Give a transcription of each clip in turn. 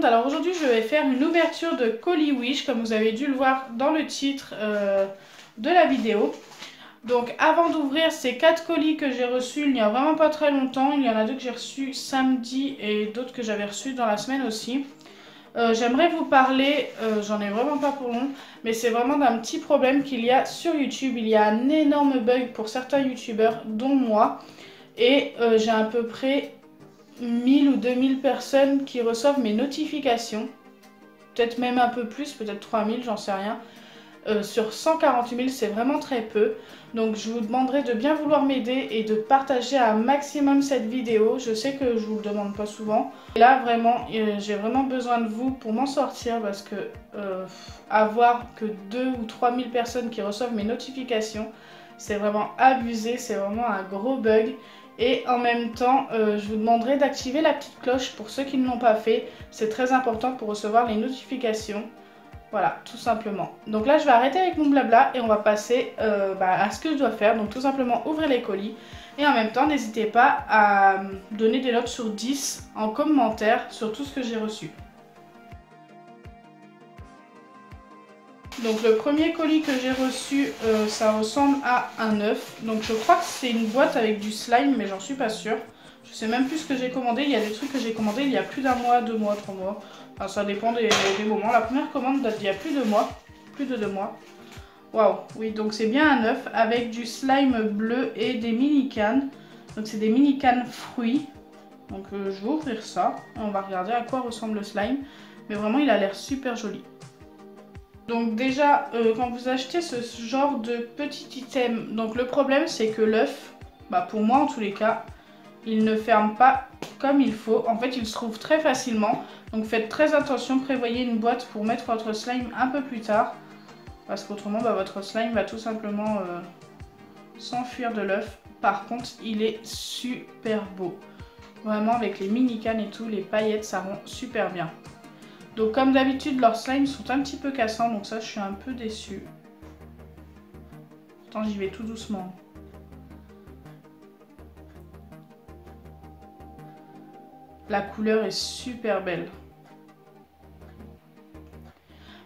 monde. Alors aujourd'hui je vais faire une ouverture de colis Wish comme vous avez dû le voir dans le titre de la vidéo. Donc avant d'ouvrir ces 4 colis que j'ai reçus il n'y a vraiment pas très longtemps, il y en a 2 que j'ai reçus samedi et d'autres que j'avais reçus dans la semaine aussi. J'aimerais vous parler, j'en ai vraiment pas pour long, mais c'est vraiment d'un petit problème qu'il y a sur YouTube. Il y a un énorme bug pour certains youtubeurs, dont moi, et j'ai à peu près 1000 ou 2000 personnes qui reçoivent mes notifications, peut-être même un peu plus, peut-être 3000, j'en sais rien. Sur 140 000, c'est vraiment très peu. Donc je vous demanderai de bien vouloir m'aider et de partager un maximum cette vidéo. Je sais que je vous le demande pas souvent. Et là vraiment, j'ai vraiment besoin de vous pour m'en sortir parce que avoir que 2 ou 3 000 personnes qui reçoivent mes notifications, c'est vraiment abusé, c'est vraiment un gros bug. Et en même temps, je vous demanderai d'activer la petite cloche pour ceux qui ne l'ont pas fait. C'est très important pour recevoir les notifications. Voilà, tout simplement. Donc là, je vais arrêter avec mon blabla et on va passer à ce que je dois faire. Donc tout simplement ouvrir les colis. Et en même temps, n'hésitez pas à donner des notes sur 10 en commentaire sur tout ce que j'ai reçu. Donc le premier colis que j'ai reçu, ça ressemble à un œuf. Donc je crois que c'est une boîte avec du slime, mais j'en suis pas sûre. Je sais même plus ce que j'ai commandé. Il y a des trucs que j'ai commandés il y a plus d'un mois, 2 mois, 3 mois. Enfin, ça dépend des moments. La première commande date d'il y a plus de mois. Plus de 2 mois. Waouh, oui, donc c'est bien un œuf avec du slime bleu et des mini cannes. Donc c'est des mini cannes fruits. Donc je vais ouvrir ça. On va regarder à quoi ressemble le slime. Mais vraiment, il a l'air super joli. Donc déjà, quand vous achetez ce genre de petit item, donc le problème c'est que l'œuf, pour moi en tous les cas, il ne ferme pas comme il faut. En fait, il se trouve très facilement. Donc faites très attention, prévoyez une boîte pour mettre votre slime un peu plus tard. Parce qu'autrement, votre slime va tout simplement s'enfuir de l'œuf. Par contre, il est super beau. Vraiment, avec les mini cannes et tout, les paillettes, ça rend super bien. Donc comme d'habitude, leurs slimes sont un petit peu cassants, donc ça, je suis un peu déçue. Pourtant, j'y vais tout doucement. La couleur est super belle.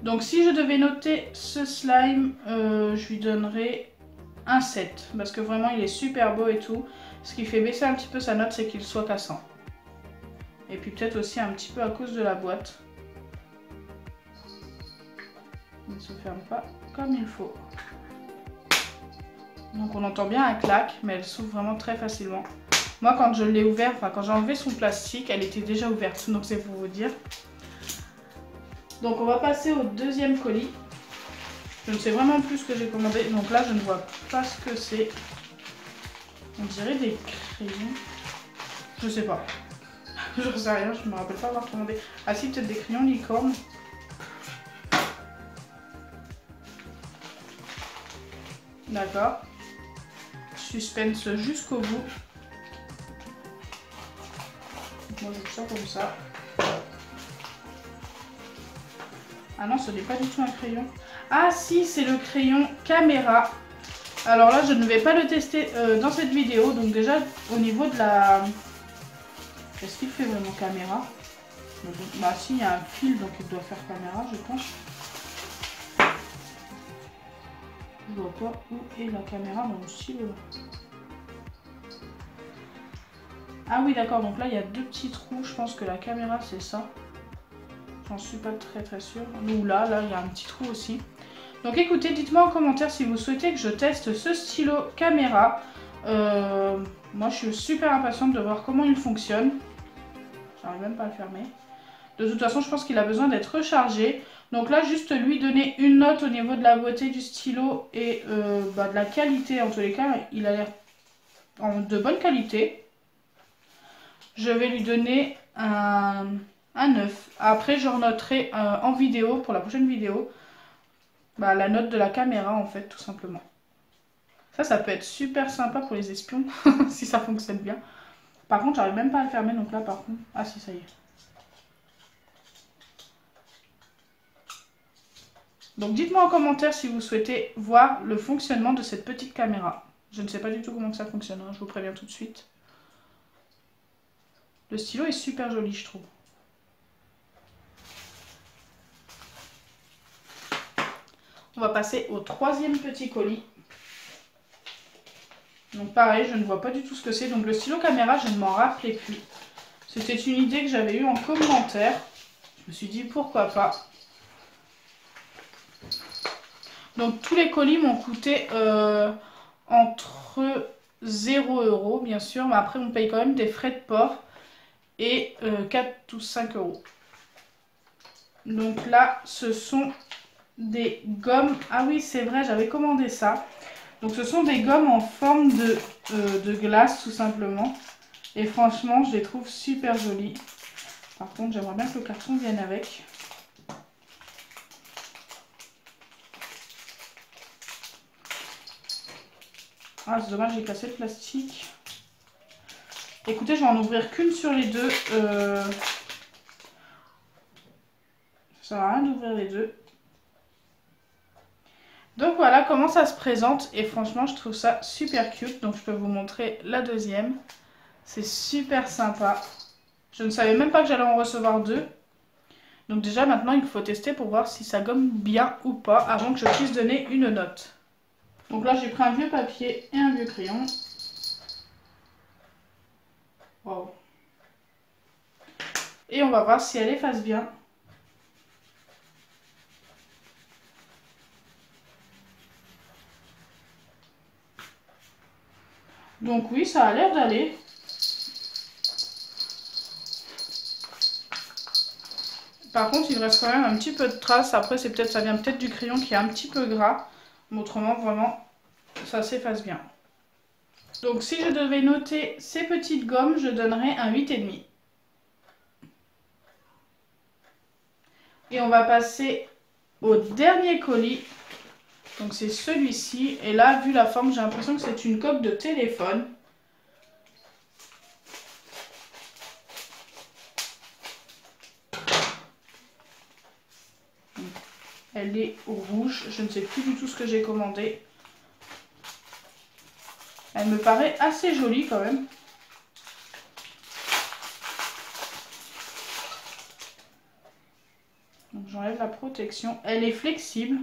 Donc si je devais noter ce slime, je lui donnerais un 7. Parce que vraiment, il est super beau et tout. Ce qui fait baisser un petit peu sa note, c'est qu'il soit cassant. Et puis peut-être aussi un petit peu à cause de la boîte. Il ne se ferme pas comme il faut. Donc on entend bien un clac, mais elle s'ouvre vraiment très facilement. Moi quand je l'ai ouvert, quand j'ai enlevé son plastique, elle était déjà ouverte, donc c'est pour vous dire. Donc on va passer au deuxième colis. Je ne sais vraiment plus ce que j'ai commandé, donc là je ne vois pas ce que c'est. On dirait des crayons. Je sais pas. Je sais rien, je ne me rappelle pas avoir commandé. Ah si, peut-être des crayons licorne. D'accord. Suspense jusqu'au bout. Moi je fais ça comme ça. Ah non, ce n'est pas du tout un crayon. Ah si, c'est le crayon caméra. Alors là, je ne vais pas le tester dans cette vidéo. Donc déjà, au niveau de la... Est-ce qu'il fait vraiment caméra? Bah si, il y a un fil, donc il doit faire caméra, je pense. Je vois pas où est la caméra dans le stylo. Ah oui, d'accord, donc là, il y a 2 petits trous. Je pense que la caméra, c'est ça. J'en suis pas très sûre. Ou là, il y a un petit trou aussi. Donc écoutez, dites-moi en commentaire si vous souhaitez que je teste ce stylo caméra. Moi, je suis super impatiente de voir comment il fonctionne. J'arrive même pas à le fermer. De toute façon, je pense qu'il a besoin d'être rechargé. Donc là, juste lui donner une note au niveau de la beauté du stylo et de la qualité. En tous les cas, il a l'air de bonne qualité. Je vais lui donner un 9. Après, je renoterai en vidéo, pour la prochaine vidéo, la note de la caméra, en fait, tout simplement. Ça peut être super sympa pour les espions, si ça fonctionne bien. Par contre, j'arrive même pas à le fermer, donc là, par contre... Ah si, ça y est. Donc dites-moi en commentaire si vous souhaitez voir le fonctionnement de cette petite caméra. Je ne sais pas du tout comment ça fonctionne, hein, je vous préviens tout de suite. Le stylo est super joli, je trouve. On va passer au troisième petit colis. Donc pareil, je ne vois pas du tout ce que c'est. Donc le stylo caméra, je ne m'en rappelais plus. C'était une idée que j'avais eue en commentaire. Je me suis dit pourquoi pas. Donc tous les colis m'ont coûté entre 0 € bien sûr. Mais après on paye quand même des frais de port. Et 4 ou 5 €. Donc là, ce sont des gommes. Ah oui, c'est vrai, j'avais commandé ça. Donc ce sont des gommes en forme de glace tout simplement. Et franchement, je les trouve super jolies. Par contre, j'aimerais bien que le carton vienne avec. Ah, c'est dommage, j'ai cassé le plastique. Écoutez, je vais en ouvrir qu'une sur les deux. Ça sert à rien d'ouvrir les deux. Donc voilà comment ça se présente. Et franchement, je trouve ça super cute. Donc je peux vous montrer la deuxième. C'est super sympa. Je ne savais même pas que j'allais en recevoir deux. Donc déjà maintenant il faut tester pour voir si ça gomme bien ou pas avant que je puisse donner une note. Donc là j'ai pris un vieux papier et un vieux crayon. Wow. Et on va voir si elle efface bien. Donc oui, ça a l'air d'aller. Par contre, il reste quand même un petit peu de traces. Après, ça vient peut-être du crayon qui est un petit peu gras. Mais autrement, vraiment, ça s'efface bien. Donc si je devais noter ces petites gommes, je donnerais un 8,5. Et on va passer au dernier colis. Donc c'est celui-ci. Et là, vu la forme, j'ai l'impression que c'est une coque de téléphone. Elle est rouge. Je ne sais plus du tout ce que j'ai commandé. Elle me paraît assez jolie quand même. Donc j'enlève la protection. Elle est flexible.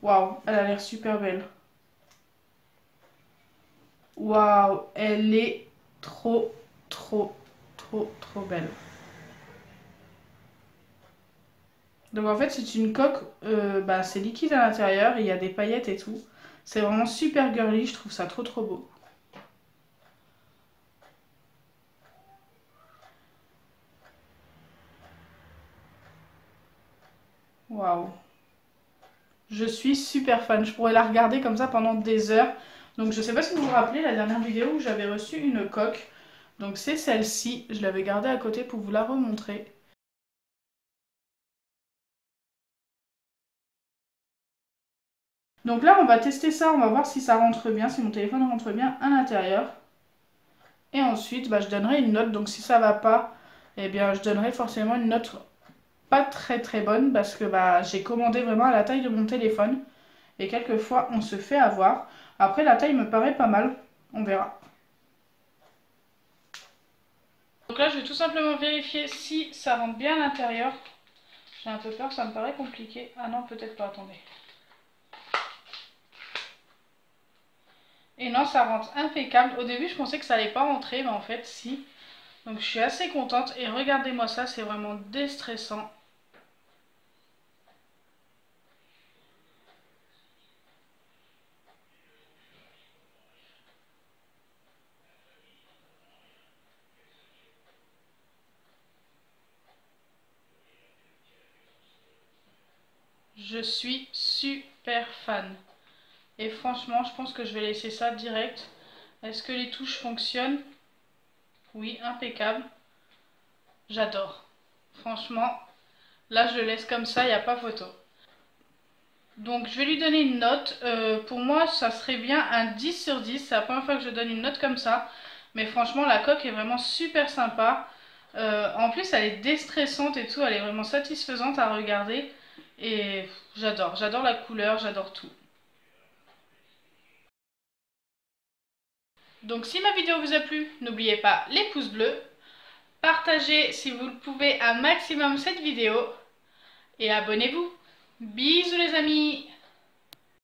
Waouh, elle a l'air super belle. Waouh, elle est trop belle. Donc en fait c'est une coque, c'est liquide à l'intérieur, il y a des paillettes et tout. C'est vraiment super girly, je trouve ça trop beau. Waouh. Je suis super fan, je pourrais la regarder comme ça pendant des heures. Donc je sais pas si vous vous rappelez la dernière vidéo où j'avais reçu une coque. Donc c'est celle-ci, je l'avais gardée à côté pour vous la remontrer. Donc là on va tester ça, on va voir si ça rentre bien, si mon téléphone rentre bien à l'intérieur. Et ensuite je donnerai une note, donc si ça va pas, eh bien je donnerai forcément une note pas très bonne parce que j'ai commandé vraiment à la taille de mon téléphone. Et quelquefois on se fait avoir. Après la taille me paraît pas mal, on verra. Donc là je vais tout simplement vérifier si ça rentre bien à l'intérieur. J'ai un peu peur, ça me paraît compliqué. Ah non, peut-être pas, attendez. Et non, ça rentre impeccable. Au début je pensais que ça allait pas rentrer, mais en fait si. Donc je suis assez contente. Et regardez-moi ça, c'est vraiment déstressant. Je suis super fan. Et franchement, je pense que je vais laisser ça direct. Est-ce que les touches fonctionnent? Oui, impeccable. J'adore. Franchement, là je le laisse comme ça, il n'y a pas photo. Donc je vais lui donner une note. Pour moi, ça serait bien un 10 sur 10. C'est la première fois que je donne une note comme ça. Mais franchement, la coque est vraiment super sympa. En plus, elle est déstressante et tout. Elle est vraiment satisfaisante à regarder. Et j'adore. J'adore la couleur, j'adore tout. Donc si ma vidéo vous a plu, n'oubliez pas les pouces bleus, partagez si vous le pouvez un maximum cette vidéo et abonnez-vous. Bisous les amis!